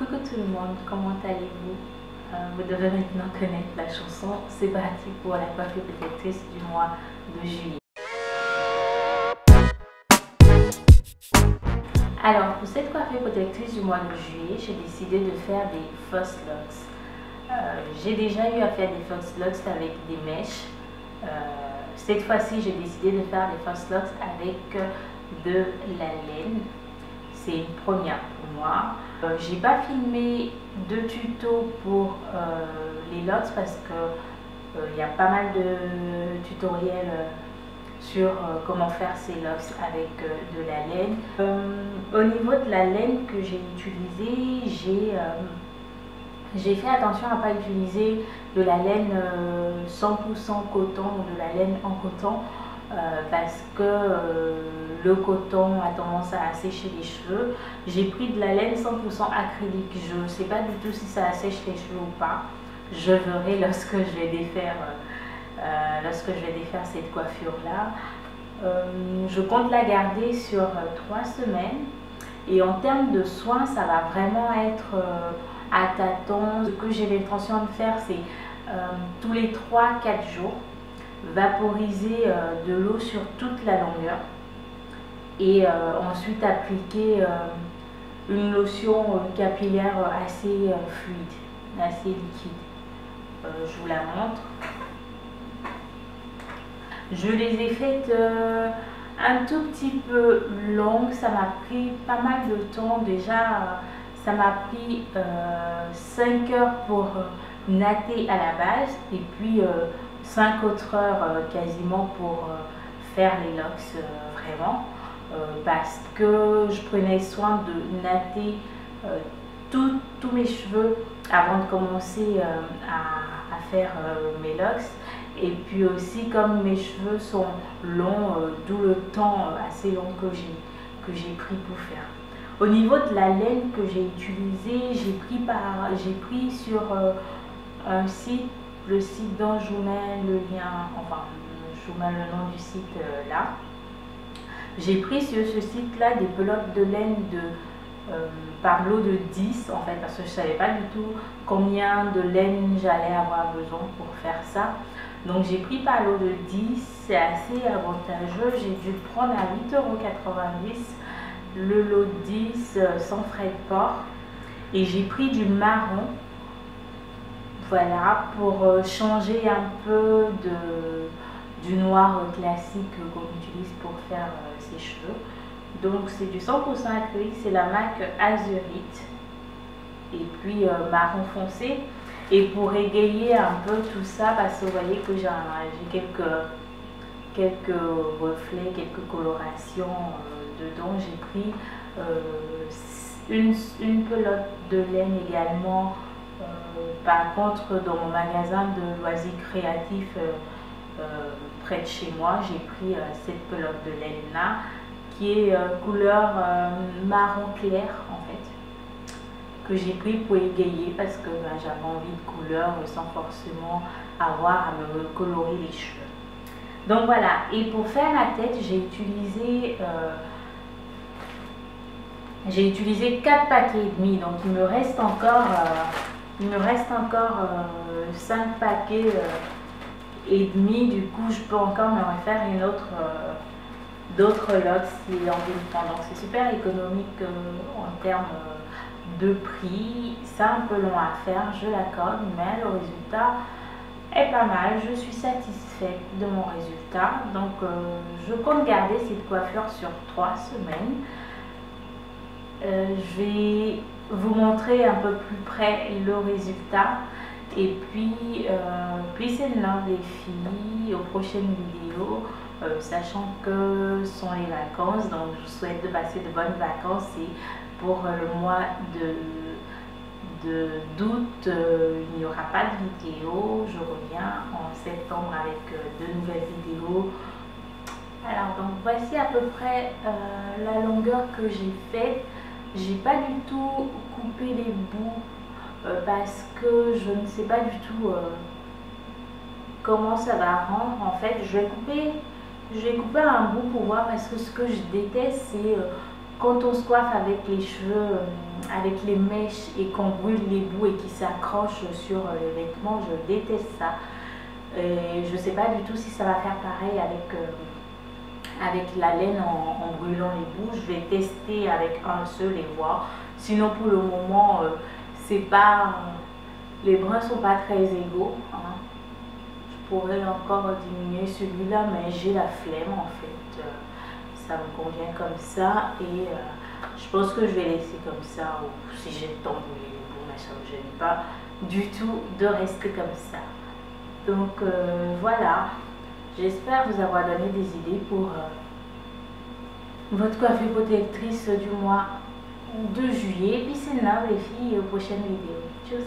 Coucou tout le monde, comment allez-vous? Vous devez maintenant connaître la chanson. C'est parti pour la coiffure protectrice du mois de juillet. Alors pour cette coiffure protectrice du mois de juillet, j'ai décidé de faire des false locks. J'ai déjà eu à faire des false locks avec des mèches. Cette fois-ci, j'ai décidé de faire des false locks avec de la laine. C'est une première pour moi. J'ai pas filmé de tuto pour les locks parce que il y a pas mal de tutoriels sur comment faire ces locks avec de la laine. Au niveau de la laine que j'ai utilisée, j'ai fait attention à ne pas utiliser de la laine 100% coton ou de la laine en coton parce que le coton a tendance à assécher les cheveux. J'ai pris de la laine 100% acrylique. Je ne sais pas du tout si ça assèche les cheveux ou pas. Je verrai lorsque je vais défaire, cette coiffure-là. Je compte la garder sur 3 semaines. Et en termes de soins, ça va vraiment être à tâtons. Ce que j'ai l'intention de faire, c'est tous les 3-4 jours, vaporiser de l'eau sur toute la longueur et ensuite appliquer une lotion capillaire assez fluide, assez liquide. Je vous la montre. Je les ai faites un tout petit peu longues, ça m'a pris pas mal de temps. Déjà, ça m'a pris 5 heures pour natter à la base et puis 5 autres heures quasiment pour faire les locks vraiment parce que je prenais soin de natter tous mes cheveux avant de commencer à faire mes locks. Et puis aussi, comme mes cheveux sont longs, d'où le temps assez long que j'ai pris pour faire. Au niveau de la laine que j'ai utilisée, j'ai pris sur un site, le site dont je vous mets le lien, enfin je vous mets le nom du site là. J'ai pris sur ce site là des pelotes de laine par lot de 10 en fait, parce que je ne savais pas du tout combien de laine j'allais avoir besoin pour faire ça. Donc j'ai pris par lot de 10, c'est assez avantageux. J'ai dû le prendre à 8,90 €, le lot de 10 sans frais de port. Et j'ai pris du marron, voilà, pour changer un peu du noir classique qu'on utilise pour faire ses cheveux. Donc c'est du 100% acrylique, c'est la marque Azurite. Et puis marron foncé. Et pour égayer un peu tout ça, parce que vous voyez que j'ai quelques reflets, quelques colorations dedans, j'ai pris une pelote de laine également. Par contre, dans mon magasin de loisirs créatifs près de chez moi, j'ai pris cette pelote de laine là qui est couleur marron clair en fait, que j'ai pris pour égayer parce que j'avais envie de couleur sans forcément avoir à me colorer les cheveux. Donc voilà, et pour faire la tête, j'ai utilisé 4 paquets et demi, donc il me reste encore 5 paquets et demi. Du coup je peux encore me refaire une autre d'autres locks si j'ai envie de prendre. Donc c'est super économique en termes de prix. C'est un peu long à faire, je l'accorde, mais le résultat est pas mal. Je suis satisfaite de mon résultat. Donc je compte garder cette coiffure sur 3 semaines. Je vais vous montrer un peu plus près le résultat. Et puis c'est l'un des filles aux prochaines vidéos, sachant que ce sont les vacances. Donc je vous souhaite de passer de bonnes vacances. Et pour le mois d'août, il n'y aura pas de vidéo. Je reviens en septembre avec 2 nouvelles vidéos. Alors donc voici à peu près la longueur que j'ai faite. J'ai pas du tout coupé les bouts parce que je ne sais pas du tout comment ça va rendre. En fait, je vais couper un bout pour voir, parce que ce que je déteste, c'est quand on se coiffe avec les cheveux avec les mèches et qu'on brûle les bouts et qui s'accrochent sur les vêtements. Je déteste ça. Et je ne sais pas du tout si ça va faire pareil avec la laine en brûlant les bouts. Je vais tester avec un seul et voir. Sinon pour le moment, c'est pas, les brins sont pas très égaux. Hein. Je pourrais encore diminuer celui-là, mais j'ai la flemme en fait. Ça me convient comme ça et je pense que je vais laisser comme ça. Ou si j'ai le temps de brûler les bouts, mais ça ne me gêne pas du tout de rester comme ça. Donc voilà, j'espère vous avoir donné des idées pour votre coiffure protectrice du mois de juillet. Et puis c'est là les filles, aux prochaines vidéos. Tchuss.